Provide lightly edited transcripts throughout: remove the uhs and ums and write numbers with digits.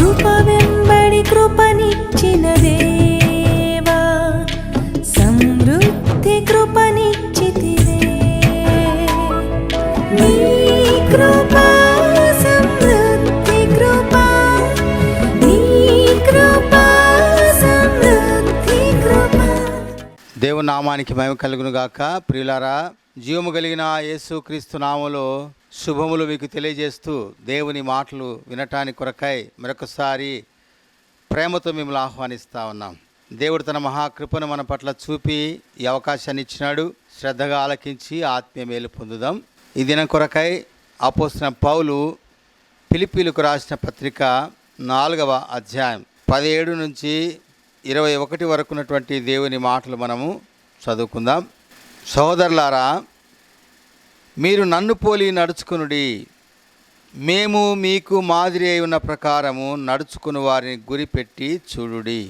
కృప వెంబడి కృపనిచ్చిన దేవా, సమృద్ధి కృపనిచ్చితివే. నీ కృప సమృద్ధి కృప, నీ కృప సమృద్ధి కృప. దేవుని నామానికి మహిమ కలుగును గాక. ప్రియులారా, జీవము కలిగిన యేసుక్రీస్తు నామములో శుభములు మీకు తెలియజేస్తూ దేవుని మాటలు వినటానికి కొరకై మరొకసారి ప్రేమతో మిమ్మల్ని ఆహ్వానిస్తూ ఉన్నాం. దేవుడు తన మహాకృపను మన పట్ల చూపి ఈ అవకాశాన్ని ఇచ్చినాడు. శ్రద్ధగా ఆలకించి ఆత్మీయ మేలు పొందుదాం. ఈ దినం కొరకై అపోస్తలుడైన పౌలు ఫిలిప్పీలకు రాసిన పత్రిక 4వ అధ్యాయం 17 నుంచి 21 వరకు ఉన్నటువంటి దేవుని మాటలు మనము చదువుకుందాం. సహోదరులారా, మీరు నన్ను పోలి నడుచుకునుడి. మేము మీకు మాదిరి అయి ఉన్న ప్రకారము నడుచుకుని వారిని గురిపెట్టి చూడుడి.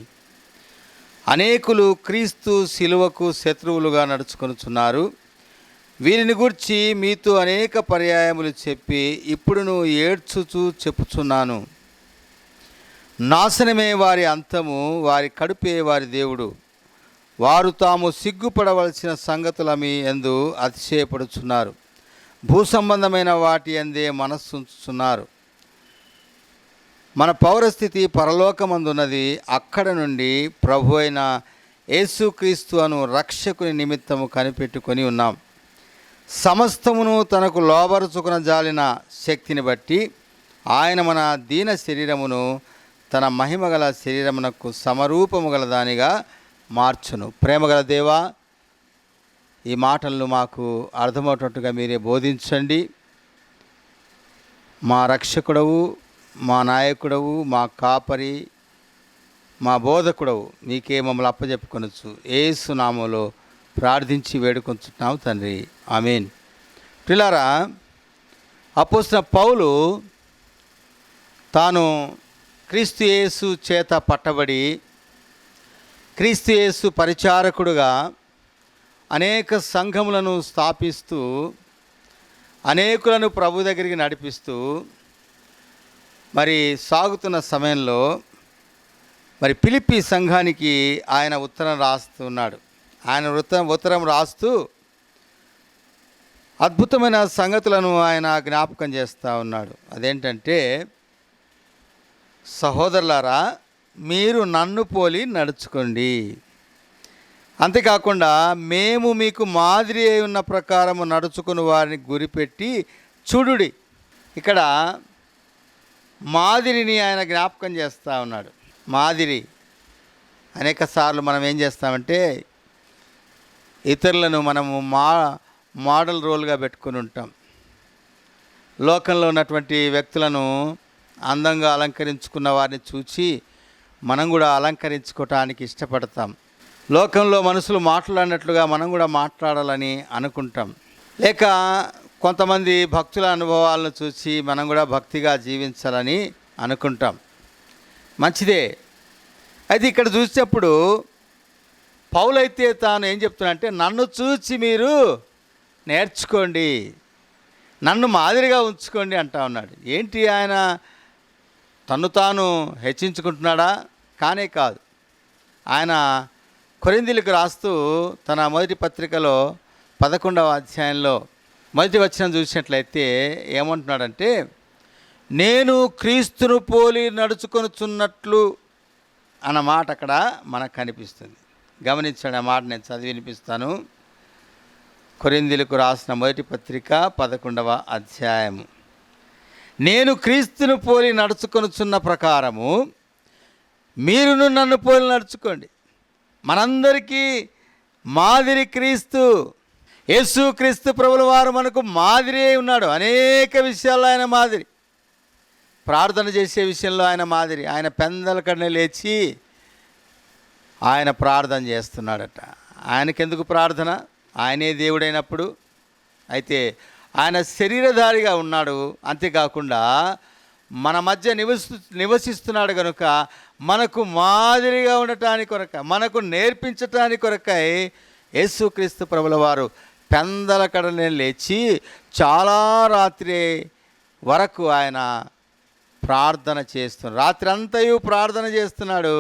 అనేకులు క్రీస్తు శిలువకు శత్రువులుగా నడుచుకొనుచున్నారు. వీరిని గూర్చి మీతో అనేక పర్యాయములు చెప్పి ఇప్పుడు ఏడ్చుచూ చెప్పుచున్నాను. నాశనమే వారి అంతము, వారి కడుపే వారి దేవుడు. వారు తాము సిగ్గుపడవలసిన సంగతులమి యందు అతిశయపడుచున్నారు. భూ సంబంధమైన వాటి యందే మనస్సుంచుచున్నారు. మన పౌరస్థితి పరలోకమందున్నది. అక్కడ నుండి ప్రభు అయిన యేసుక్రీస్తు అను రక్షకుని నిమిత్తము కనిపెట్టుకొని ఉన్నాం. సమస్తమును తనకు లోబరుచుకున జాలిన శక్తిని బట్టి ఆయన మన దీన శరీరమును తన మహిమగల శరీరమునకు సమరూపము గల దానిగా మార్చును. ప్రేమగల దేవా, ఈ మాటలను మాకు అర్థమవుతున్నట్టుగా మీరే బోధించండి. మా రక్షకుడవు, మా నాయకుడవు, మా కాపరి, మా బోధకుడవు మీకే మమ్మల్ని అప్పచెప్పుకొనొచ్చు. యేసు నామములో ప్రార్థించి వేడుకొంచున్నాము తండ్రి, ఆమేన్. ప్రియులారా, అపోస్తలుడైన పౌలు తాను క్రీస్తు యేసు చేత పట్టబడి క్రీస్తు యేసు పరిచారకుడుగా అనేక సంఘములను స్థాపిస్తూ అనేకులను ప్రభు దగ్గరికి నడిపిస్తూ మరి సాగుతున్న సమయంలో మరి ఫిలిప్పీ సంఘానికి ఆయన ఉత్తరం రాస్తున్నాడు. ఆయన ఉత్తరం రాస్తూ అద్భుతమైన సంగతులను ఆయన జ్ఞాపకం చేస్తూ ఉన్నాడు. అదేంటంటే, సహోదరులారా, మీరు నన్ను పోలి నడుచుకోండి. అంతేకాకుండా మేము మీకు మాదిరి అయి ఉన్న ప్రకారము నడుచుకుని వారిని గురిపెట్టి చూడుడి. ఇక్కడ మాదిరిని ఆయన జ్ఞాపకం చేస్తూ ఉన్నాడు. మాదిరి అనేక సార్లు మనం ఏం చేస్తామంటే ఇతరులను మనము మోడల్ రోల్గా పెట్టుకుని ఉంటాం. లోకంలో ఉన్నటువంటి వ్యక్తులను అందంగా అలంకరించుకున్న వారిని చూసి మనం కూడా అలంకరించుకోవటానికి ఇష్టపడతాం. లోకంలో మనుషులు మాట్లాడినట్లుగా మనం కూడా మాట్లాడాలని అనుకుంటాం. లేక కొంతమంది భక్తుల అనుభవాలను చూసి మనం కూడా భక్తిగా జీవించాలని అనుకుంటాం. మంచిదే. అయితే ఇక్కడ చూసేటప్పుడు పౌలైతే తాను ఏం చెప్తున్నాడంటే, నన్ను చూసి మీరు నేర్చుకోండి, నన్ను మాదిరిగా ఉంచుకోండి అంటా ఉన్నాడు. ఏంటి, ఆయన తను తాను హెచ్చించుకుంటున్నాడా? కానే కాదు. ఆయన కొరింథీయులకు రాస్తూ తన మొదటి పత్రికలో 11వ అధ్యాయంలో మొదటి వచనం చూసినట్లయితే ఏమంటున్నాడంటే, నేను క్రీస్తును పోలి నడుచుకొనుచున్నట్లు అన్న మాట అక్కడ మనకు కనిపిస్తుంది. గమనించండి, ఆ మాట నేను చదివి వినిపిస్తాను. కొరింథీయులకు రాసిన మొదటి పత్రిక 11వ అధ్యాయము. నేను క్రీస్తును పోలి నడుచుకొనుచున్న ప్రకారము మీరును నన్ను పోలి నడుచుకోండి. మనందరికీ మాదిరి క్రీస్తు. యేసు క్రీస్తు ప్రభుల వారు మనకు మాదిరి అయి ఉన్నాడు. అనేక విషయాల్లో ఆయన మాదిరి. ప్రార్థన చేసే విషయంలో ఆయన మాదిరి. ఆయన పెందల కడనే లేచి ఆయన ప్రార్థన చేస్తున్నాడట. ఆయనకెందుకు ప్రార్థన? ఆయనే దేవుడైనప్పుడు. అయితే ఆయన శరీరధారిగా ఉన్నాడు. అంతేకాకుండా మన మధ్య నివసిస్తున్నాడు కనుక మనకు మాదిరిగా ఉండటానికి కొరక, మనకు నేర్పించటానికి కొరకై యేసుక్రీస్తు ప్రభుల వారు పెందల కడనే లేచి చాలా రాత్రి వరకు ఆయన ప్రార్థన చేస్తున్నాడు. రాత్రి అంతయు ప్రార్థన చేస్తున్నాడు,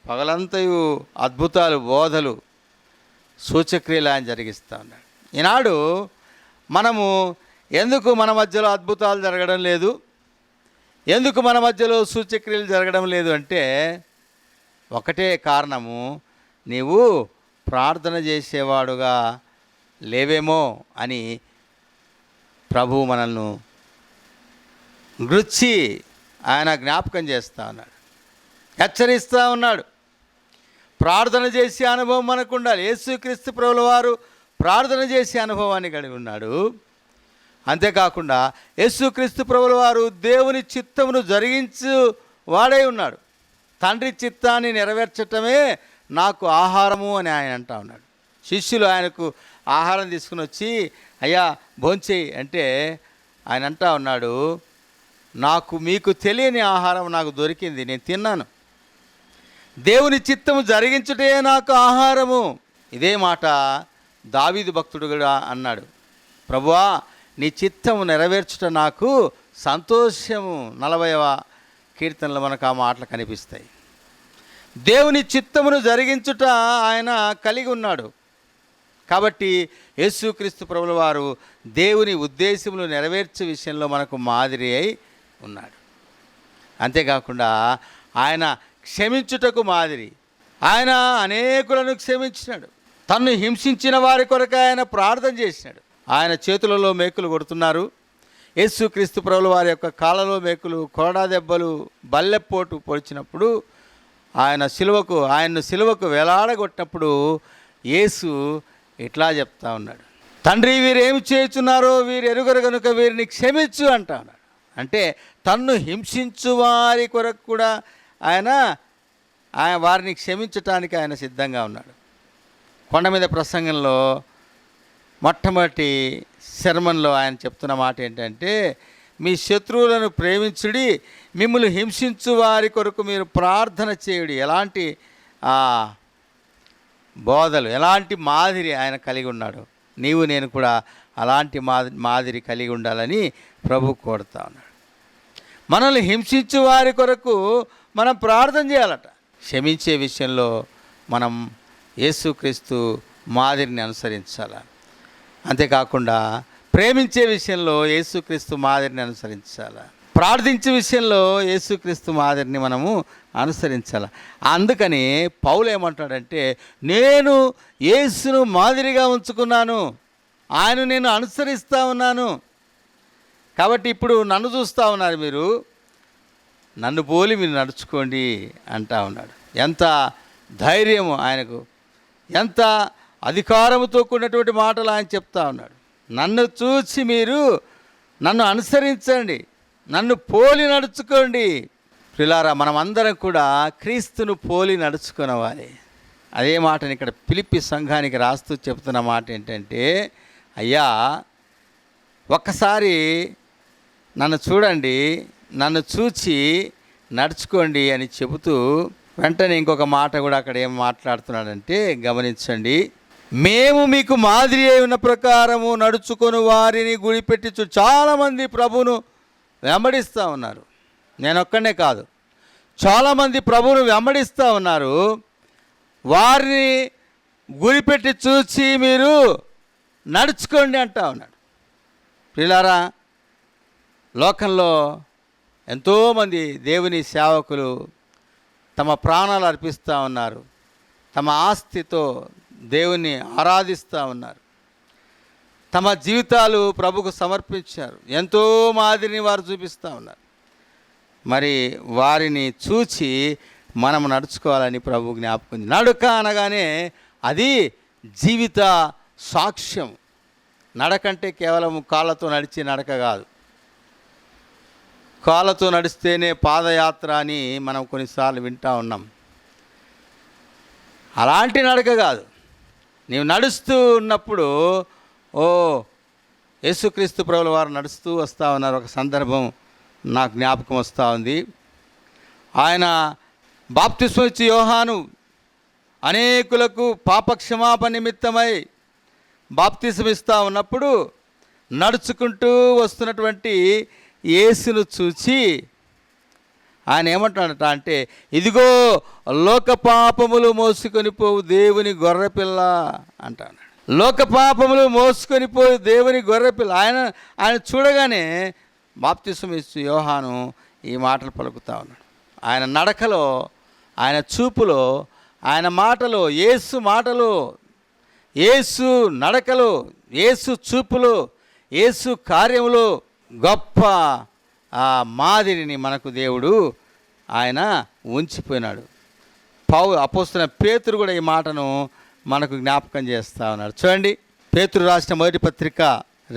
పగలంతయు అద్భుతాలు, బోధలు, సూచక్రియలు ఆయన జరిగిస్తూ ఉన్నాడు. ఈనాడు మనము ఎందుకు మన మధ్యలో అద్భుతాలు జరగడం లేదు, ఎందుకు మన మధ్యలో సూచక్రియలు జరగడం లేదు అంటే ఒకటే కారణము, నీవు ప్రార్థన చేసేవాడుగా లేవేమో అని ప్రభువు మనల్ని గుర్చి ఆయన జ్ఞాపకం చేస్తూ ఉన్నాడు, హెచ్చరిస్తూ ఉన్నాడు. ప్రార్థన చేసే అనుభవం మనకు ఉండాలి. యేసుక్రీస్తు ప్రభుల వారు ప్రార్థన చేసే అనుభవాన్ని కలిగి ఉన్నాడు. అంతేకాకుండా యేసుక్రీస్తు ప్రభుల వారు దేవుని చిత్తమును జరిగించు వాడై ఉన్నాడు. తండ్రి చిత్తాన్ని నెరవేర్చటమే నాకు ఆహారము అని ఆయన అంటా ఉన్నాడు. శిష్యులు ఆయనకు ఆహారం తీసుకుని వచ్చి, అయ్యా భోంచేయి అంటే ఆయన అంటా ఉన్నాడు, మీకు తెలియని ఆహారం నాకు దొరికింది, నేను తిన్నాను. దేవుని చిత్తము జరిగించుటే నాకు ఆహారము. ఇదే మాట దావీదు భక్తుడు కూడా అన్నాడు, ప్రభువా నీ చిత్తము నెరవేర్చుట నాకు సంతోషము. 40వ కీర్తనలో మనకు ఆ మాటలు కనిపిస్తాయి. దేవుని చిత్తమును జరిగించుట ఆయన కలిగి ఉన్నాడు. కాబట్టి యేసుక్రీస్తు ప్రభుల వారు దేవుని ఉద్దేశములు నెరవేర్చే విషయంలో మనకు మాదిరి అయి ఉన్నాడు. అంతేకాకుండా ఆయన క్షమించుటకు మాదిరి. ఆయన అనేకులను క్షమించినాడు. తన్ను హింసించిన వారి కొరకు ఆయన ప్రార్థన చేసినాడు. ఆయన చేతులలో మేకులు కొడుతున్నారు. యేసుక్రీస్తు ప్రభుల వారి యొక్క కాళ్ళలో మేకులు, కొరడా దెబ్బలు, బల్లెపోటు పొడిచినప్పుడు ఆయన్ను సిలువకు వేలాడగొట్టినప్పుడు యేసు ఇట్లా చెప్తా ఉన్నాడు, తండ్రి వీరేమి చేయుచున్నారో వీరు ఎరుగరు కనుక వీరిని క్షమించు అంటా ఉన్నాడు. అంటే తన్ను హింసించు వారి కొరకు కూడా ఆయన వారిని క్షమించటానికి ఆయన సిద్ధంగా ఉన్నాడు. కొండ మీద ప్రసంగంలో మొట్టమొదటి శర్మన్లో ఆయన చెప్తున్న మాట ఏంటంటే, మీ శత్రువులను ప్రేమించుడి, మిమ్మల్ని హింసించు వారి కొరకు మీరు ప్రార్థన చేయుడి. ఎలాంటి బోధలు, ఎలాంటి మాదిరి ఆయన కలిగి ఉన్నాడు. నీవు నేను కూడా అలాంటి మాదిరి కలిగి ఉండాలని ప్రభు కోరుతా ఉన్నాడు. మనల్ని హింసించు వారి కొరకు మనం ప్రార్థన చేయాలట. క్షమించే విషయంలో మనం యేసుక్రీస్తు మాదిరిని అనుసరించాల. అంతేకాకుండా ప్రేమించే విషయంలో యేసుక్రీస్తు మాదిరిని అనుసరించాల. ప్రార్థించే విషయంలో యేసుక్రీస్తు మాదిరిని మనము అనుసరించాలి. అందుకని పౌలు ఏమంటాడంటే, నేను యేసును మాదిరిగా ఉంచుకున్నాను, ఆయన నేను అనుసరిస్తూ ఉన్నాను. కాబట్టి ఇప్పుడు నన్ను చూస్తూ ఉన్నారు, మీరు నన్ను పోలి మీరు నడుచుకోండి అంటా ఉన్నాడు. ఎంత ధైర్యము ఆయనకు, ఎంత అధికారముతో కూడినటువంటి మాటలు ఆయన చెప్తా ఉన్నాడు. నన్ను చూసి మీరు నన్ను అనుసరించండి, నన్ను పోలి నడుచుకోండి. ప్రియులారా, మనమందరం కూడా క్రీస్తును పోలి నడుచుకునేవాలి. అదే మాటని ఇక్కడ ఫిలిప్పీ సంఘానికి రాస్తూ చెప్తున్న మాట ఏంటంటే, అయ్యా ఒక్కసారి నన్ను చూడండి, నన్ను చూచి నడుచుకోండి అని చెబుతూ వెంటనే ఇంకొక మాట కూడా అక్కడ ఏం మాట్లాడుతున్నాడంటే గమనించండి. మేము మీకు మాదిరి అయి ఉన్న ప్రకారము నడుచుకొని వారిని గుడిపెట్టి చాలామంది ప్రభువును వెంబడిస్తూ ఉన్నారు. నేను ఒక్కనే కాదు, చాలామంది ప్రభువును వెంబడిస్తూ ఉన్నారు. వారిని గురిపెట్టి చూసి మీరు నడుచుకోండి అంటా ఉన్నాడు. ప్రియులారా, లోకంలో ఎంతోమంది దేవుని సేవకులు తమ ప్రాణాలు అర్పిస్తూ ఉన్నారు, తమ ఆస్తితో దేవుని ఆరాధిస్తూ ఉన్నారు, తమ జీవితాలు ప్రభుకు సమర్పించారు, ఎంతో మాదిరిని వారు చూపిస్తూ ఉన్నారు. మరి వారిని చూచి మనం నడుచుకోవాలని ప్రభు జ్ఞాపకం. నడుక అనగానే అది జీవిత సాక్ష్యం. నడకంటే కేవలం కాళ్ళతో నడిచే నడక కాదు. కాళ్ళతో నడిస్తేనే పాదయాత్ర అని మనం కొన్నిసార్లు వింటూ ఉన్నాం. అలాంటి నడక కాదు. నీవు నడుస్తూ ఉన్నప్పుడు యేసుక్రీస్తు ప్రభుల వారు నడుస్తూ వస్తూ ఉన్నారు. ఒక సందర్భం నాకు జ్ఞాపకం వస్తూ ఉంది. ఆయన బాప్తిస్మం ఇచ్చి యోహాను అనేకులకు పాపక్షమాపణ నిమిత్తమై బాప్తిస్మం ఇస్తూ ఉన్నప్పుడు నడుచుకుంటూ వస్తున్నటువంటి యేసును చూచి ఆయన ఏమంటాడట అంటే, ఇదిగో లోక పాపములు మోసుకొని పోవు దేవుని గొర్రెపిల్ల అంటాడు. లోక పాపములు మోసుకొని పోవు దేవుని గొర్రెపిల్ల. ఆయన చూడగానే బాప్తిసం ఇస్తూ యోహాను ఈ మాటలు పలుకుతా ఉన్నాడు. ఆయన నడకలో, ఆయన చూపులో, ఆయన మాటలో, యేసు మాటలో, యేసు నడకలో, యేసు చూపులో, యేసు కార్యములో గొప్ప మాదిరిని మనకు దేవుడు ఆయన ఉంచిపోయినాడు. అపోస్తలుడైన పేతురు కూడా ఈ మాటను మనకు జ్ఞాపకం చేస్తూ ఉన్నాడు. చూడండి, పేతురు రాసిన మొదటి పత్రిక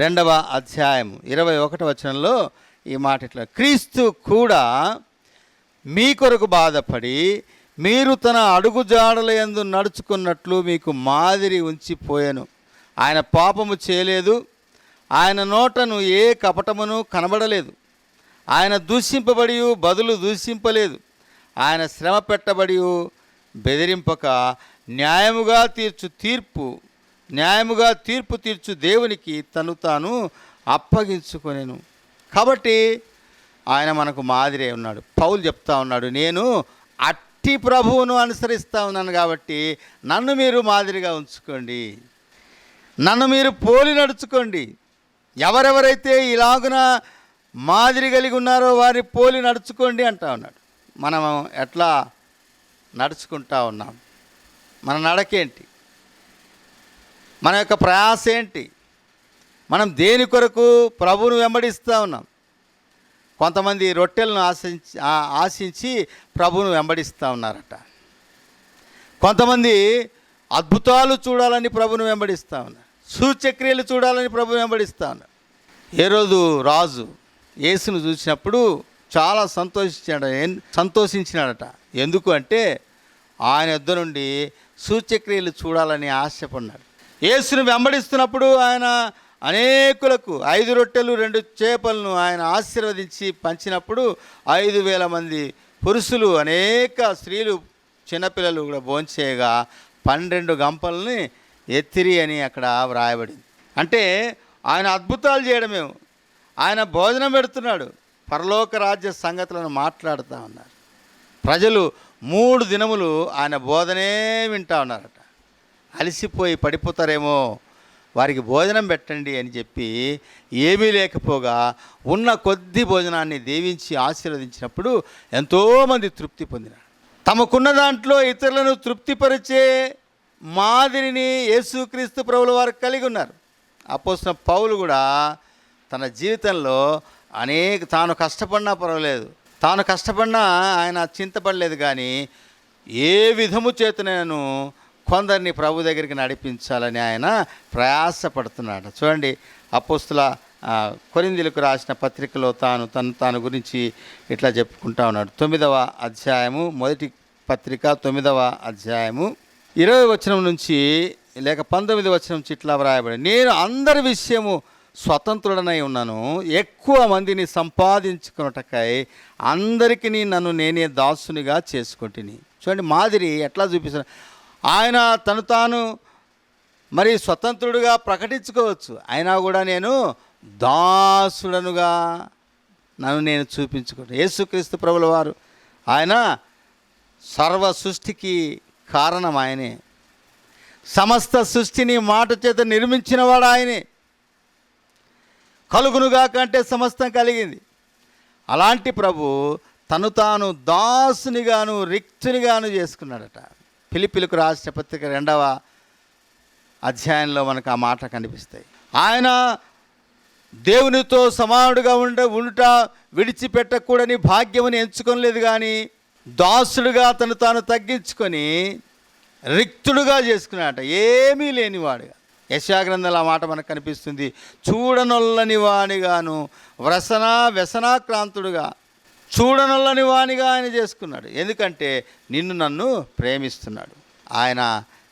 2వ అధ్యాయం 21వ వచనంలో ఈ మాట ఇట్లా, క్రీస్తు కూడా మీ కొరకు బాధపడి మీరు తన అడుగుజాడల యందు నడుచుకున్నట్లు మీకు మాదిరి ఉంచిపోయాను. ఆయన పాపము చేయలేదు, ఆయన నోటను ఏ కపటమును కనబడలేదు, ఆయన దూషింపబడి బదులు దూషింపలేదు, ఆయన శ్రమ పెట్టబడి బెదిరింపక న్యాయముగా తీర్పు తీర్చు దేవునికి తను తాను అప్పగించుకొనెను. కాబట్టి ఆయన మనకు మాదిరి ఉన్నాడు. పౌలు చెప్తా ఉన్నాడు, నేను అట్టి ప్రభువును అనుసరిస్తూ ఉన్నాను కాబట్టి నన్ను మీరు మాదిరిగా ఉంచుకోండి, నన్ను మీరు పోలి నడుచుకోండి. ఎవరెవరైతే ఇలాగున మాదిరి కలిగి ఉన్నారో వారిని పోలి నడుచుకోండి అంటా ఉన్నాడు. మనం ఎట్లా నడుచుకుంటా ఉన్నాం? మన నడకేంటి? మన యొక్క ప్రయాస ఏంటి? మనం దేని కొరకు ప్రభువును వెంబడిస్తూ ఉన్నాం? కొంతమంది రొట్టెలను ఆశించి ప్రభువును వెంబడిస్తూ ఉన్నారట. కొంతమంది అద్భుతాలు చూడాలని ప్రభువును వెంబడిస్తూ ఉన్నారు, సూచక్రియలు చూడాలని ప్రభువును వెంబడిస్తూ ఉన్నారు. ఏ రోజు రాజు యేసును చూసినప్పుడు చాలా సంతోషించినాడట. ఎందుకు అంటే ఆయన యొద్ద నుండి సూచక్రియలు చూడాలని ఆశపడినాడు. యేసును వెంబడిస్తున్నప్పుడు ఆయన అనేకులకు 5 రొట్టెలు 2 చేపలను ఆయన ఆశీర్వదించి పంచినప్పుడు 5,000 మంది పురుషులు, అనేక స్త్రీలు, చిన్నపిల్లలు కూడా భోంచేయగా 12 గంపల్ని ఎత్తిరి అని అక్కడ వ్రాయబడింది. అంటే ఆయన అద్భుతాలు చేయడమే, ఆయన భోజనం పెడుతున్నాడు, పరలోక రాజ్య సంగతులను మాట్లాడుతూ ఉన్నారు. ప్రజలు 3 దినములు ఆయన బోధనే వింటా ఉన్నారట. అలసిపోయి పడిపోతారేమో, వారికి భోజనం పెట్టండి అని చెప్పి ఏమీ లేకపోగా ఉన్న కొద్ది భోజనాన్ని దీవించి ఆశీర్వదించినప్పుడు ఎంతోమంది తృప్తి పొందినారు. తమకున్న దాంట్లో ఇతరులను తృప్తిపరిచే మాదిరిని యేసుక్రీస్తు ప్రభువుల వారు కలిగి ఉన్నారు. అపోస్తలుడైన పౌలు కూడా తన జీవితంలో తాను కష్టపడినా పర్వాలేదు, తాను కష్టపడినా ఆయన చింతపడలేదు, కానీ ఏ విధము చేతనైనా కొందరిని ప్రభు దగ్గరికి నడిపించాలని ఆయన ప్రయాసపడుతున్నాడు. చూడండి, అపోస్తల కొరింథీయులకు రాసిన పత్రికలో తను గురించి ఇట్లా చెప్పుకుంటా ఉన్నాడు. 9వ అధ్యాయము, మొదటి పత్రిక 9వ అధ్యాయము 20వ వచనం నుంచి లేక 19వ వచనం నుంచి ఇట్లా వ్రాయబడి, నేను అందరి విషయము స్వతంత్రుడనై ఉన్నాను, ఎక్కువ మందిని సంపాదించుకున్నటకై అందరికీ నన్ను నేనే దాసునిగా చేసుకుంటుని. చూడండి, మాదిరి ఎట్లా చూపిస్తాను. ఆయన తాను మరి స్వతంత్రుడుగా ప్రకటించుకోవచ్చు, అయినా కూడా నేను దాసుడనుగా నన్ను నేను చూపించుకుంటాను. యేసుక్రీస్తు ప్రభుల వారు ఆయన సర్వ సృష్టికి కారణం ఆయనే, సమస్త సృష్టిని మాట చేత నిర్మించినవాడు ఆయనే. కలుగునుగా కంటే సమస్తం కలిగింది. అలాంటి ప్రభు తాను దాసునిగాను రిక్తునిగాను చేసుకున్నాడట. ఫిలిప్పీలకు రాసిన పత్రిక 2వ అధ్యాయంలో మనకు ఆ మాట కనిపిస్తాయి. ఆయన దేవునితో సమానుడుగా ఉండుట విడిచిపెట్టకూడని భాగ్యముని ఎంచుకోలేదు, కానీ దాసుడుగా తాను తగ్గించుకొని రిక్తుడుగా చేసుకున్నాడట, ఏమీ లేనివాడుగా. యెషయా గ్రంథంలో ఆ మాట మనకు కనిపిస్తుంది. చూడనొల్లని వానిగాను వ్యసనాక్రాంతుడుగా చూడనొల్లని వానిగా ఆయన చేసుకున్నాడు. ఎందుకంటే నన్ను ప్రేమిస్తున్నాడు. ఆయన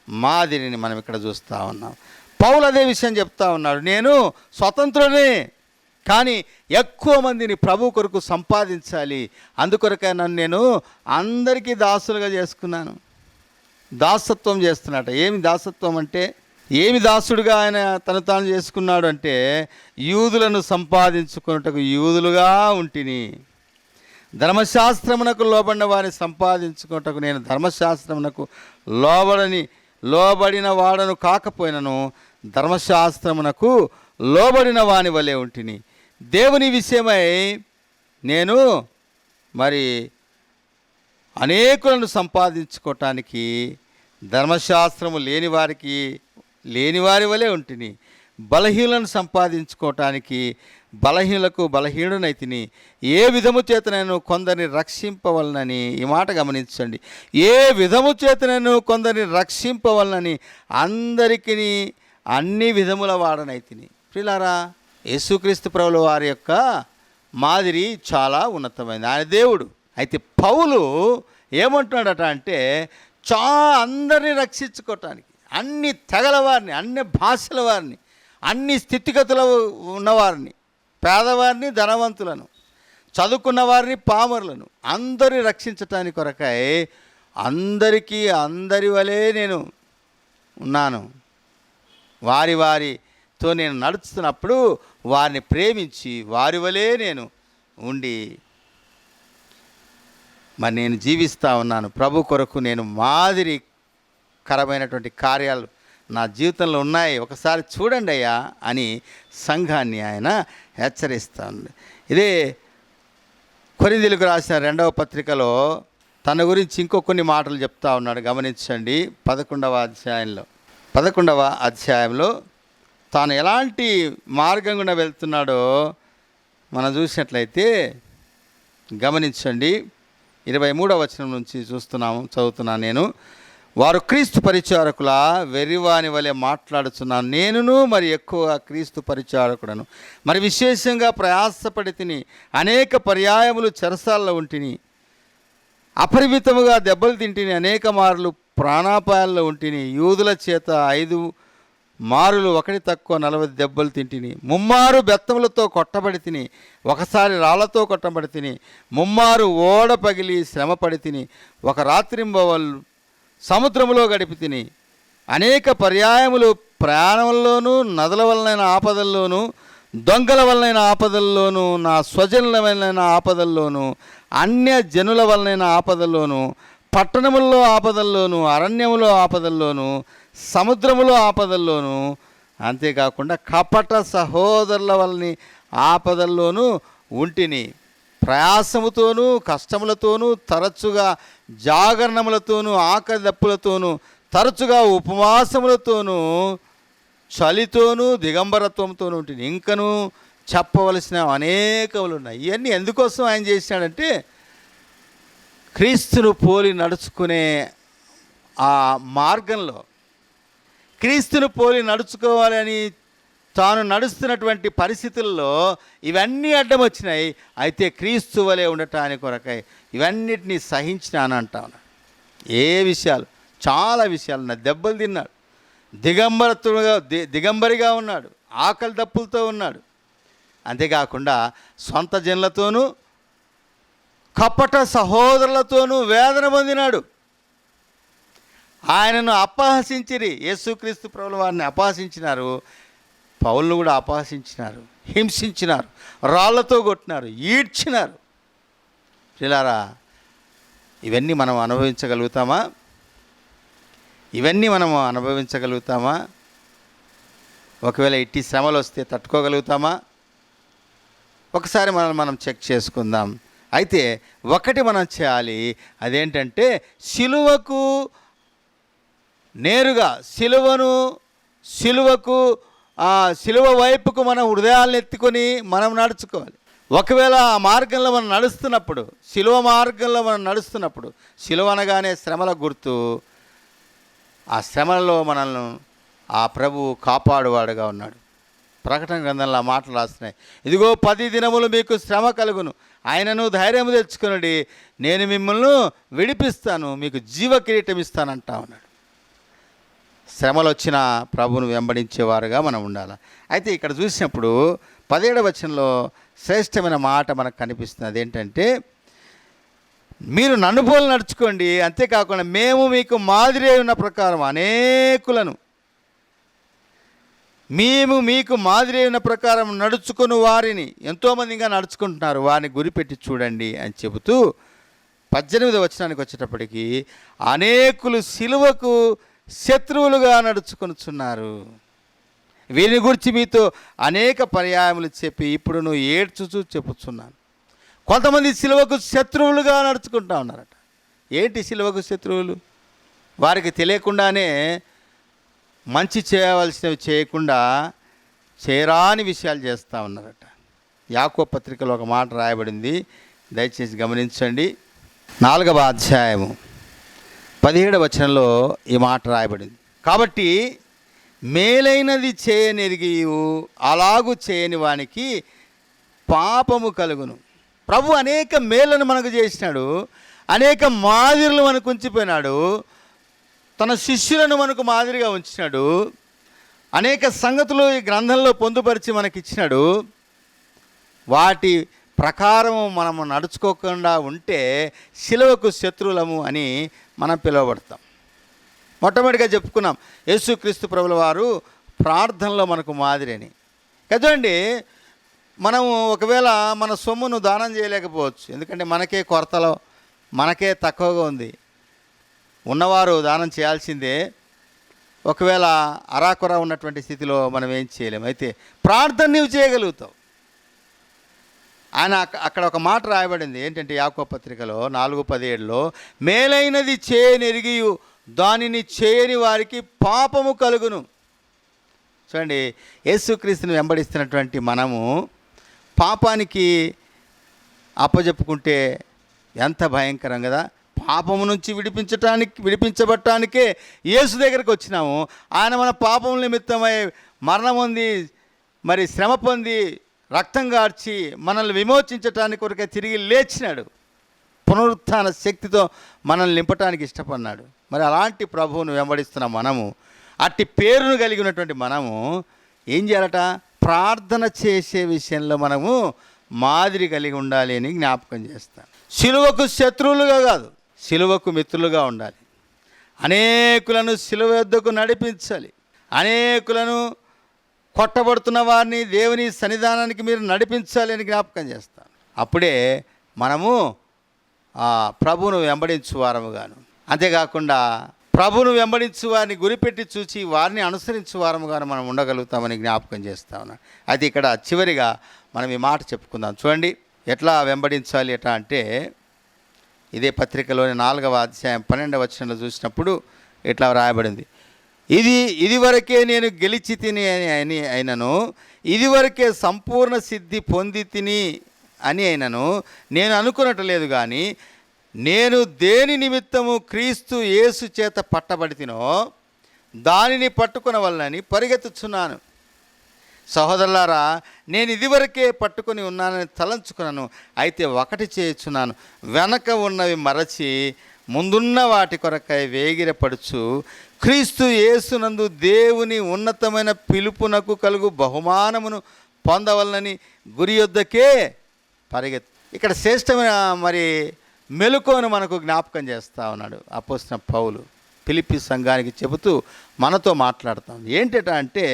మాదిరిని మనం ఇక్కడ చూస్తూ ఉన్నాం. పౌలు అదే విషయం చెప్తా ఉన్నాడు, నేను స్వతంత్రుడే, కానీ ఎక్కువ మందిని ప్రభు కొరకు సంపాదించాలి, అందుకొరకే నేను అందరికీ దాసులుగా చేసుకున్నాను. దాసత్వం చేస్తున్నాడు. ఏమి దాసత్వం అంటే, ఏమి దాసుడుగా ఆయన తాను చేసుకున్నాడు అంటే, యూదులను సంపాదించుకున్నట్టుకు యూదులుగా ఉంటిని, ధర్మశాస్త్రమునకు లోబడిన వారిని సంపాదించుకోటకు నేను ధర్మశాస్త్రమునకు లోబడిన వాడను కాకపోయినను ధర్మశాస్త్రమునకు లోబడిన వాని వలె ఉంటిని. దేవుని విషయమై నేను మరి అనేకులను సంపాదించుకోవటానికి ధర్మశాస్త్రము లేని వారి వలె ఉంటిని. బలహీనులను సంపాదించుకోవటానికి బలహీనులకు బలహీనుడనైతిని. ఏ విధము చేత నేను కొందరిని రక్షింపవలనని, ఈ మాట గమనించండి, ఏ విధము చేత నేను కొందరిని రక్షింపవలనని అందరికీ అన్ని విధముల వాడనైతిని. ప్రియులారా, యేసుక్రీస్తు ప్రభుల వారి యొక్క మాదిరి చాలా ఉన్నతమైనది. ఆయన దేవుడు. అయితే పౌలు ఏమంటున్నాడట అంటే అందరినీ రక్షించుకోవటానికి, అన్ని తెగల వారిని, అన్ని భాషల వారిని, అన్ని స్థితిగతులు ఉన్నవారిని, పేదవారిని, ధనవంతులను, చదువుకున్న వారిని, పామరులను అందరినీ రక్షించటానికి కొరకై అందరి వలె నేను ఉన్నాను. వారితో నేను నడుస్తున్నప్పుడు వారిని ప్రేమించి వారి వలె నేను ఉండి మరి నేను జీవిస్తూ ఉన్నాను. ప్రభు కొరకు నేను మాదిరికరమైనటువంటి కార్యాలు నా జీవితంలో ఉన్నాయి, ఒకసారి చూడండి అయ్యా అని సంఘాన్ని ఆయన హెచ్చరిస్తూ ఉంది. ఇదే కొరింథీయులకు రాసిన 2వ పత్రికలో తన గురించి ఇంకో కొన్ని మాటలు చెప్తా ఉన్నాడు. గమనించండి. 11వ అధ్యాయంలో తాను ఎలాంటి మార్గం గుండా వెళ్తున్నాడో మనం చూసినట్లయితే గమనించండి. 23వ వచనం నుంచి చదువుతున్నాను నేను. వారు క్రీస్తు పరిచారకుల వెర్రివాని వలె మాట్లాడుతున్నాను, నేనును మరి ఎక్కువ క్రీస్తు పరిచారకుడను. మరి విశేషంగా ప్రయాసపడి తిని అనేక పర్యాయములు చెరసాల్లో ఉంటిని, అపరిమితముగా దెబ్బలు తింటిని, అనేక మార్లు ప్రాణాపాయాల్లో ఉంటిని, యూదుల చేత 5 మారులు 1 తక్కువ 40 దెబ్బలు తింటిని, 3 మారు బెత్తములతో కొట్టబడి తిని, ఒకసారి రాళ్లతో కొట్టబడి తిని, 3 మారు ఓడ పగిలి శ్రమపడి తిని, ఒక రాత్రింబవళ్ళు సముద్రములో గడిపి తిని, అనేక పర్యాయములు ప్రయాణంలోనూ, నదుల వలనైన ఆపదల్లోనూ, దొంగల వలనైన ఆపదల్లోనూ, నా స్వజనుల వలనైన ఆపదల్లోనూ, అన్య జనుల వలనైన ఆపదల్లోనూ, పట్టణముల్లో ఆపదల్లోనూ, అరణ్యములో ఆపదల్లోనూ, సముద్రములో ఆపదల్లోనూ, అంతేకాకుండా కపట సహోదరుల వలని ఆపదల్లోనూ ఉంటిని. ప్రయాసముతోనూ కష్టములతోనూ, తరచుగా జాగరణములతోనూ, ఆకలి దప్పులతోనూ, తరచుగా ఉపవాసములతోనూ, చలితోనూ, దిగంబరత్వంతోనూ ఉంటుంది. ఇంకనూ చెప్పవలసిన అనేకములు ఉన్నాయి. ఇవన్నీ ఎందుకోసం ఆయన చేశాడంటే క్రీస్తును పోలి నడుచుకునే ఆ మార్గంలో, క్రీస్తును పోలి నడుచుకోవాలని తాను నడుస్తున్నటువంటి పరిస్థితుల్లో ఇవన్నీ అడ్డం వచ్చినాయి. అయితే క్రీస్తు వలె ఉండటానికి కొరకై ఇవన్నిటినీ సహించినానంటా ఉన్నాడు. ఏ విషయాలు, చాలా విషయాలు. నా దెబ్బలు తిన్నాడు, దిగంబరిగా ఉన్నాడు, ఆకలి దప్పులతో ఉన్నాడు. అంతేకాకుండా సొంత జనులతోనూ కపట సహోదరులతోనూ వేదన పొందినాడు. ఆయనను అపహసించిరి. యేసుక్రీస్తు ప్రభుల వారిని అపహసించినారు, పౌలును కూడా అపహసించినారు, హింసించినారు, రాళ్లతో కొట్టినారు, ఈడ్చినారు. పిల్లారా, ఇవన్నీ మనం అనుభవించగలుగుతామా? ఒకవేళ ఇట్టి శ్రమలు వస్తే తట్టుకోగలుగుతామా? ఒకసారి మనం చెక్ చేసుకుందాం. అయితే ఒకటి మనం చేయాలి, అదేంటంటే సిలువకు నేరుగా సిలువ వైపుకు మన హృదయాలను ఎత్తుకొని మనం నడుచుకోవాలి. ఒకవేళ ఆ మార్గంలో మనం నడుస్తున్నప్పుడు, సిలువ మార్గంలో మనం నడుస్తున్నప్పుడు, సిలువ అనగానే శ్రమల గుర్తు. ఆ శ్రమలలో మనల్ని ఆ ప్రభువు కాపాడువాడుగా ఉన్నాడు. ప్రకటన గ్రంథంలో మాటలు రాస్తున్నాయి. ఇదిగో 10 దినములు మీకు శ్రమ కలుగును, ఆయనను ధైర్యం తెచ్చుకొనుడి, నేను మిమ్మల్ని విడిపిస్తాను, మీకు జీవ కిరీటం ఇస్తానంటా ఉన్నాడు. శ్రమలు వచ్చిన ప్రభువును వెంబడించేవారుగా మనం ఉండాలి. అయితే ఇక్కడ చూసినప్పుడు 17వ వచనంలో శ్రేష్టమైన మాట మనకు కనిపిస్తుంది. అదేంటంటే, మీరు నన్ను పోలి నడుచుకోండి, అంతేకాకుండా మేము మీకు మాదిరి ఉన్న ప్రకారం అనేకులను మేము మీకు మాదిరి అయిన ప్రకారం నడుచుకుని వారిని, ఎంతోమంది ఇంకా నడుచుకుంటున్నారు, వారిని గురిపెట్టి చూడండి అని చెబుతూ 18వ వచనానికి వచ్చేటప్పటికి అనేకులు సిలువకు శత్రువులుగా నడుచుకొనుచున్నారు. వీరిని గురించి మీతో అనేక పర్యాయములు చెప్పి ఇప్పుడు నువ్వు ఏడ్చుచూ చెప్పుచున్నాను. కొంతమంది సిలువకు శత్రువులుగా నడుచుకుంటా ఉన్నారట. ఏంటి సిలువకు శత్రువులు? వారికి తెలియకుండానే మంచి చేయవలసినవి చేయకుండా చేయరాని విషయాలు చేస్తూ ఉన్నారట. యాకోబు పత్రికలో ఒక మాట రాయబడింది, దయచేసి గమనించండి. 4వ అధ్యాయము 17వ వచనంలో ఈ మాట రాయబడింది. కాబట్టి మేలైనది చేయనెరిగియు అలాగూ చేయని వానికి పాపము కలుగును. ప్రభు అనేక మేళ్లను మనకు చేసినాడు, అనేక మాదిరులు మనకు ఉంచిపోయినాడు, తన శిష్యులను మనకు మాదిరిగా ఉంచినాడు, అనేక సంగతులు ఈ గ్రంథంలో పొందుపరిచి మనకిచ్చినాడు. వాటి ప్రకారం మనము నడుచుకోకుండా ఉంటే శిలువకు శత్రువులము అని మనం పిలువబడతాం. మొట్టమొదటిగా చెప్పుకున్నాం, యేసుక్రీస్తు ప్రభుల వారు ప్రార్థనలో మనకు మాదిరి అని. కదండి, మనము ఒకవేళ మన సొమ్మును దానం చేయలేకపోవచ్చు, ఎందుకంటే మనకే కొరతలో, మనకే తక్కువగా ఉంది. ఉన్నవారు దానం చేయాల్సిందే. ఒకవేళ అరాకొర ఉన్నటువంటి స్థితిలో మనం ఏం చేయలేము. అయితే ప్రార్థన నీవు చేయగలుగుతావు. ఆయన అక్కడ ఒక మాట రాయబడింది ఏంటంటే యాకోబు పత్రికలో 4:17లో మేలైనది చేయనెరిగియు దానిని చేయని వారికి పాపము కలుగును. చూడండి, యేసుక్రీస్తుని వెంబడిస్తున్నటువంటి మనము పాపానికి అప్పజెప్పుకుంటే ఎంత భయంకరం కదా. పాపము నుంచి విడిపించబట్టానికే యేసు దగ్గరికి వచ్చినాము. ఆయన మన పాపం నిమిత్తమై మరణం పొంది, మరి శ్రమ పొంది, రక్తం గార్చి మనల్ని విమోచించటానికి కొరకే తిరిగి లేచినాడు. పునరుత్థాన శక్తితో మనల్ని నింపటానికి ఇష్టపడినాడు. మరి అలాంటి ప్రభువును వెంబడిస్తున్న మనము, అట్టి పేరును కలిగి ఉన్నటువంటి మనము ఏం చేయాలట? ప్రార్థన చేసే విషయంలో మనము మాదిరి కలిగి ఉండాలి అని జ్ఞాపకం చేస్తాను. సిలువకు శత్రువులుగా కాదు, సిలువకు మిత్రులుగా ఉండాలి. అనేకులను సిలువ యొద్దకు నడిపించాలి. అనేకులను కొట్టబడుతున్న వారిని దేవుని సన్నిధానానికి మీరు నడిపించాలి అని జ్ఞాపకం చేస్తాను. అప్పుడే మనము ప్రభువును వెంబడించు వారముగాను, అంతేకాకుండా ప్రభువును వెంబడించు వారిని గురిపెట్టి చూచి వారిని అనుసరించు వారముగాను మనం ఉండగలుగుతామని జ్ఞాపకం చేస్తా ఉన్నాను. అయితే ఇక్కడ చివరిగా మనం ఈ మాట చెప్పుకుందాం. చూడండి, ఎట్లా వెంబడించాలి ఎట్లా అంటే, ఇదే పత్రికలోని 4వ అధ్యాయం 12వ వచనంలో చూసినప్పుడు ఇట్లా రాయబడింది, ఇదివరకే నేను గెలిచి తిని అని అయినను, ఇదివరకే సంపూర్ణ సిద్ధి పొంది తిని అని అయినను నేను అనుకున్నట్టు లేదు, కానీ నేను దేని నిమిత్తము క్రీస్తు యేసు చేత పట్టబడితినో దానిని పట్టుకున్న వలనని పరిగెత్తుచున్నాను. సహోదరులారా, నేను ఇదివరకే పట్టుకొని ఉన్నానని తలంచుకున్నాను. అయితే ఒకటి చేయుచున్నాను, వెనక ఉన్నవి మరచి ముందున్న వాటి కొరకై వేగిరపడుచు క్రీస్తు యేసునందు దేవుని ఉన్నతమైన పిలుపునకు కలుగు బహుమానమును పొందవలనని గురి యొద్దకే పరిగెత్తు. ఇక్కడ శ్రేష్టమైన మరి మెలకువను మనకు జ్ఞాపకం చేస్తూ ఉన్నాడు అపోస్తలుడైన పౌలు ఫిలిప్పీ సంఘానికి చెబుతూ మనతో మాట్లాడుతాం. ఏంటట అంటే,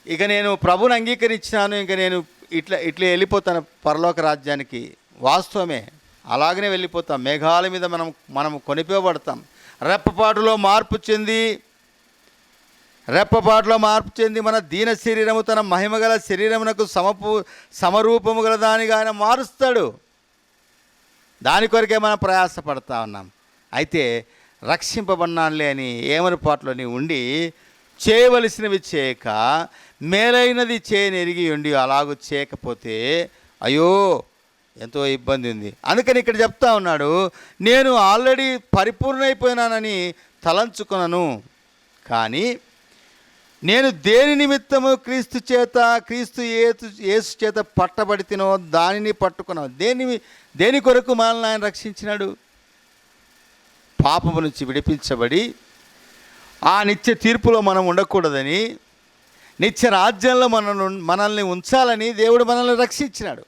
ఇక నేను ప్రభువుని అంగీకరించినాను, ఇంక నేను ఇట్లా వెళ్ళిపోతాను పరలోక రాజ్యానికి. వాస్తవమే, అలాగనే వెళ్ళిపోతాం. మేఘాల మీద మనం కొనిపోబడతాం. రెప్పపాటులో మార్పు చెంది మన దీన శరీరము తన మహిమగల శరీరమునకు సమరూపము గల దానిగా ఆయన మారుస్తాడు. దాని కొరకే మనం ప్రయాసపడతా ఉన్నాం. అయితే రక్షింపబడినానులే అని ఏమరపాటులో నీ ఉండి చేయవలసినవి చేయక మేలైనది చేయనెరిగి ఉండి అలాగూ చేయకపోతే అయ్యో ఎంతో ఇబ్బంది ఉంది. అందుకని ఇక్కడ చెప్తా ఉన్నాడు, నేను ఆల్రెడీ పరిపూర్ణైపోయినానని తలంచుకున్నాను, కానీ నేను దేని నిమిత్తము క్రీస్తు యేసు చేత పట్టబడితినో దానిని పట్టుకున్నాను. దేని కొరకు మనల్ని ఆయన రక్షించినాడు? పాపము నుంచి విడిపించబడి ఆ నిత్య తీర్పులో మనం ఉండకూడదని, నిత్య రాజ్యంలో మనల్ని ఉంచాలని దేవుడు మనల్ని రక్షించినాడు.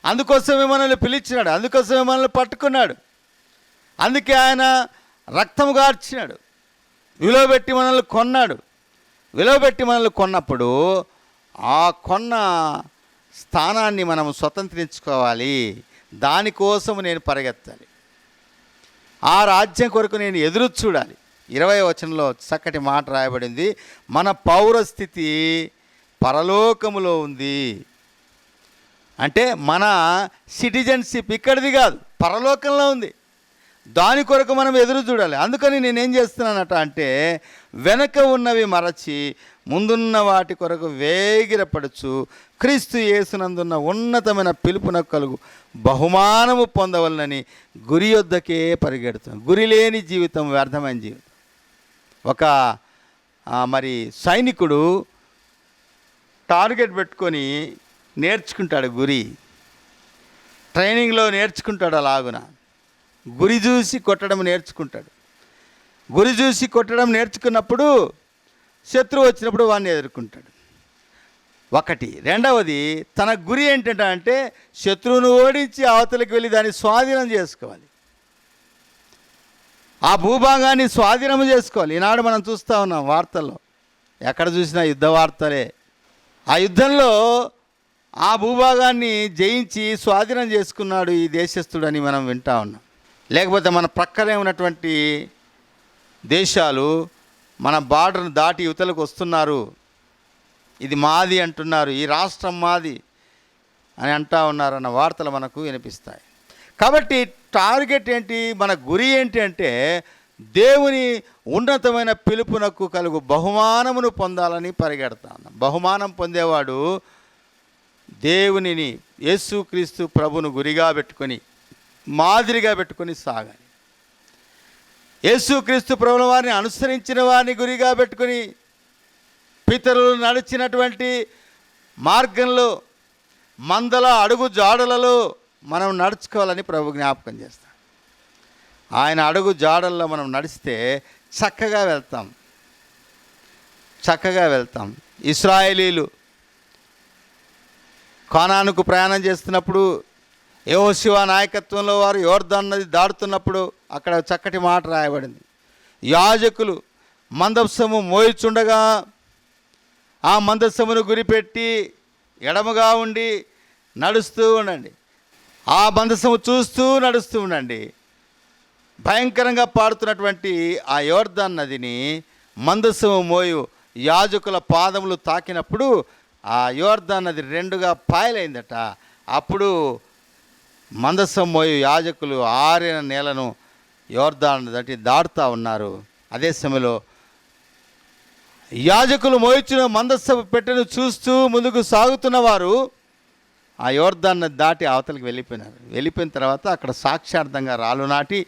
అందుకోసమే మనల్ని పిలిచినాడు, అందుకోసమే మనల్ని పట్టుకున్నాడు. అందుకే ఆయన రక్తము గార్చినాడు, విలువ పెట్టి మనల్ని కొన్నాడు. విలువబెట్టి మనల్ని కొన్నప్పుడు ఆ కొన్న స్థానాన్ని మనం స్వతంత్రించుకోవాలి. దానికోసం నేను పరిగెత్తాలి. ఆ రాజ్యం కొరకు నేను ఎదురు చూడాలి. 20వ వచనంలో చక్కటి మాట రాయబడింది, మన పౌరస్థితి పరలోకములో ఉంది. అంటే మన సిటిజన్షిప్ ఇక్కడిది కాదు, పరలోకంలో ఉంది. దాని కొరకు మనం ఎదురు చూడాలి. అందుకని నేనేం చేస్తున్నానట అంటే, వెనక ఉన్నవి మరచి ముందున్న వాటి కొరకు వేగిరపడుచు క్రీస్తు యేసునందున్న ఉన్నతమైన పిలుపునకు కలుగు బహుమానము పొందవలనని గురి యొద్దకే పరిగెడుతున్నాను. గురి లేని జీవితం వ్యర్థమైన జీవితం. ఒక మరి సైనికుడు టార్గెట్ పెట్టుకొని నేర్చుకుంటాడు. గురి ట్రైనింగ్లో నేర్చుకుంటాడు. అలాగున గురి చూసి కొట్టడం నేర్చుకుంటాడు. గురి చూసి కొట్టడం నేర్చుకున్నప్పుడు శత్రువు వచ్చినప్పుడు వాడిని ఎదుర్కొంటాడు. ఒకటి. రెండవది, తన గురి ఏంటంటే అంటే శత్రువును ఓడించి అవతలికి వెళ్ళి దాన్ని స్వాధీనం చేసుకోవాలి. ఆ భూభాగాన్ని స్వాధీనం చేసుకోవాలి. ఈనాడు మనం చూస్తూ ఉన్నాం వార్తల్లో, ఎక్కడ చూసినా యుద్ధ వార్తలే. ఆ యుద్ధంలో ఆ భూభాగాన్ని జయించి స్వాధీనం చేసుకున్నాడు ఈ దేశస్థుడని మనం వింటా ఉన్నాం. లేకపోతే మన ప్రక్కనే ఉన్నటువంటి దేశాలు మన బార్డర్ను దాటి యువతలకు వస్తున్నారు, ఇది మాది అంటున్నారు, ఈ రాష్ట్రం మాది అని అంటా ఉన్నారన్న వార్తలు మనకు వినిపిస్తాయి. కాబట్టి టార్గెట్ ఏంటి, మన గురి ఏంటి అంటే దేవుని ఉన్నతమైన పిలుపునకు కలుగు బహుమానమును పొందాలని పరిగెడతా ఉన్నాం. బహుమానం పొందేవాడు దేవునిని, యేసుక్రీస్తు ప్రభును గురిగా పెట్టుకొని మాదిరిగా పెట్టుకొని సాగాలి. యేసుక్రీస్తు ప్రభుల వారిని అనుసరించిన వారిని గురిగా పెట్టుకొని పితరులు నడిచినటువంటి మార్గంలో మందల అడుగు జాడలలో మనం నడుచుకోవాలని ప్రభు జ్ఞాపకం చేస్తాం. ఆయన అడుగు జాడల్లో మనం నడిస్తే చక్కగా వెళ్తాం. ఇశ్రాయేలీలు కానానుకు ప్రయాణం చేస్తున్నప్పుడు యెహోషువ నాయకత్వంలో వారు యోర్దాను నది దాటుతున్నప్పుడు అక్కడ చక్కటి మాట రాయబడింది. యాజకులు మందసము మోయిచుండగా ఆ మందసమును గురిపెట్టి ఎడమగా ఉండి నడుస్తూ ఉండండి. ఆ మందసము చూస్తూ నడుస్తూ ఉండండి. భయంకరంగా పాడుతున్నటువంటి ఆ యోర్దాను నదిని మందసము మోయు యాజకుల పాదములు తాకినప్పుడు ఆ యోర్దాను నది రెండుగా పాయలైందట. అప్పుడు మందసం మోయు యాజకులు ఆరిన నేలను యోర్దాను దాటుతూ ఉన్నారు. అదే సమయంలో యాజకులు మోయిచిన మందసపు పెట్టెను చూస్తూ ముందుకు సాగుతున్న వారు ఆ యోర్దాను దాటి అవతలికి వెళ్ళిపోయినారు. వెళ్ళిపోయిన తర్వాత అక్కడ సాక్షార్థంగా రాళ్ళు నాటి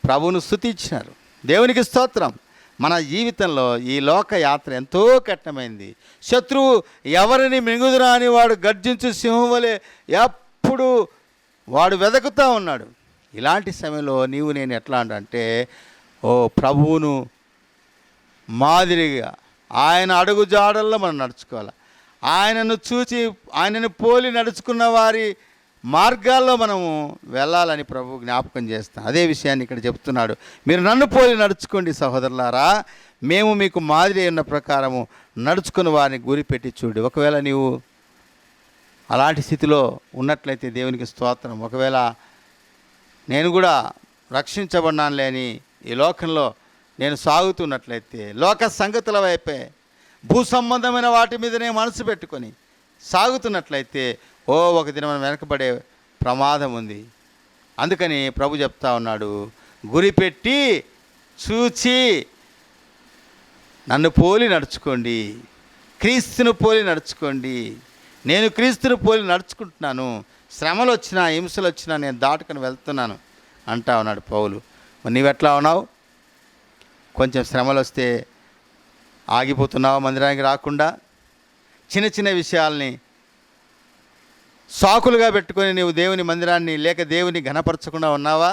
ప్రభువును స్తుతించినారు. దేవునికి స్తోత్రం. మన జీవితంలో ఈ లోక యాత్ర ఎంతో కఠినమైంది. శత్రువు ఎవరిని మింగుదురా అని వాడు గర్జించు సింహం వలె ఎప్పుడు వాడు వెతుకుతూ ఉన్నాడు. ఇలాంటి సమయంలో నేను ఎట్లా అంటే ప్రభువును మాదిరిగా ఆయన అడుగు జాడల్లో మనం నడుచుకోవాలి. ఆయనను చూచి ఆయనను పోలి నడుచుకున్న వారి మార్గాల్లో మనము వెళ్ళాలని ప్రభు జ్ఞాపకం చేస్తాం. అదే విషయాన్ని ఇక్కడ చెప్తున్నాడు. మీరు నన్ను పోలి నడుచుకోండి సహోదరులారా, మేము మీకు మాదిరి ఉన్న ప్రకారము నడుచుకుని వారిని గురిపెట్టి చూడు. ఒకవేళ నీవు అలాంటి స్థితిలో ఉన్నట్లయితే దేవునికి స్తోత్రం. ఒకవేళ నేను కూడా రక్షించబడినాను లేని ఈ లోకంలో నేను సాగుతున్నట్లయితే లోక సంగతుల వైపే భూ సంబంధమైన వాటి మీదనే మనసు పెట్టుకొని సాగుతున్నట్లయితే ఒక దినం మనం వెనకబడే ప్రమాదం ఉంది. అందుకని ప్రభు చెప్తా ఉన్నాడు, గురిపెట్టి చూచి నన్ను పోలి నడుచుకోండి, క్రీస్తును పోలి నడుచుకోండి. నేను క్రీస్తును పోలి నడుచుకుంటున్నాను. శ్రమలు వచ్చినా హింసలు వచ్చినా నేను దాటుకొని వెళ్తున్నాను అంటా ఉన్నాడు పౌలు. మరి నీవెట్లా ఉన్నావు? కొంచెం శ్రమలు వస్తే ఆగిపోతున్నావా? మందిరానికి రాకుండా చిన్న చిన్న విషయాల్ని సాకులుగా పెట్టుకొని నీవు దేవుని మందిరాన్ని లేక దేవుని ఘనపరచకుండా ఉన్నావా?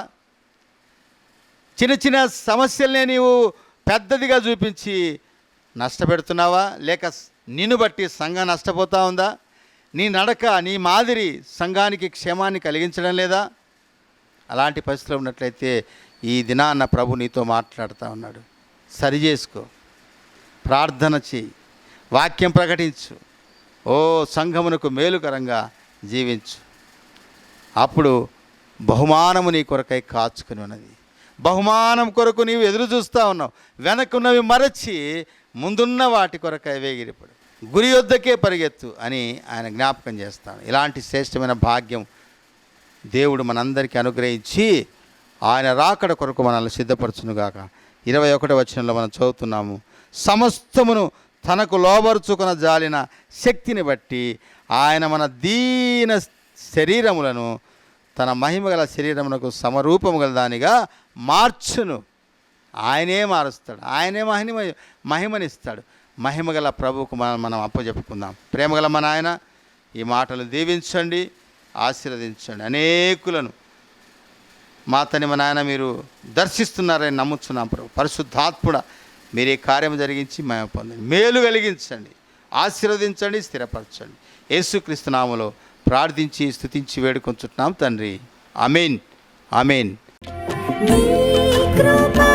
చిన్న చిన్న సమస్యలనే నీవు పెద్దదిగా చూపించి నష్టపెడుతున్నావా? లేక నిన్ను బట్టి సంఘం నష్టపోతూ ఉందా? నీ నడక, నీ మాదిరి సంఘానికి క్షేమాన్ని కలిగించడం లేదా? అలాంటి పరిస్థితిలో ఉన్నట్లయితే ఈ దినాన్న ప్రభు నీతో మాట్లాడుతూ ఉన్నాడు. సరి చేసుకో, ప్రార్థన చేయి, వాక్యం ప్రకటించు. ఓ సంఘమునకు మేలుకరంగా జీవించు. అప్పుడు బహుమానము నీ కొరకై కాచుకుని ఉన్నది. బహుమానం కొరకు నీవు ఎదురు చూస్తూ ఉన్నావు. వెనకున్నవి మరచి ముందున్న వాటి కొరకై వేగిరిపడు. గురి యొద్దకే పరిగెత్తు అని ఆయన జ్ఞాపకం చేస్తాను. ఇలాంటి శ్రేష్టమైన భాగ్యం దేవుడు మనందరికీ అనుగ్రహించి ఆయన రాకడ కొరకు మనల్ని సిద్ధపరచునుగాక. 21వ వచనంలో మనం చదువుతున్నాము, సమస్తమును తనకు లోబరుచుకున్న జాలిన శక్తిని బట్టి ఆయన మన దీన శరీరములను తన మహిమగల శరీరమునకు సమరూపము గల దానిగా మార్చును. ఆయనే మారుస్తాడు, ఆయనే మహిమనిస్తాడు. మహిమగల ప్రభువుకు మనం అప్పచెప్పుకుందాం. ప్రేమగల మన ఆయన ఈ మాటలు దీవించండి, ఆశీర్వదించండి. అనేకులను మా తని మా నాయన మీరు దర్శిస్తున్నారని నమ్ముచున్నాం ప్రభు. పరిశుద్ధాత్ముడ మీరే కార్యం జరిగించి మేము పొందండి, మేలు కలిగించండి, ఆశీర్వదించండి, స్థిరపరచండి. యేసుక్రీస్తు నామములో ప్రార్థించి స్తుతించి వేడుకొంచుతున్నాం తండ్రి. ఆమేన్, ఆమేన్. నీ కృపా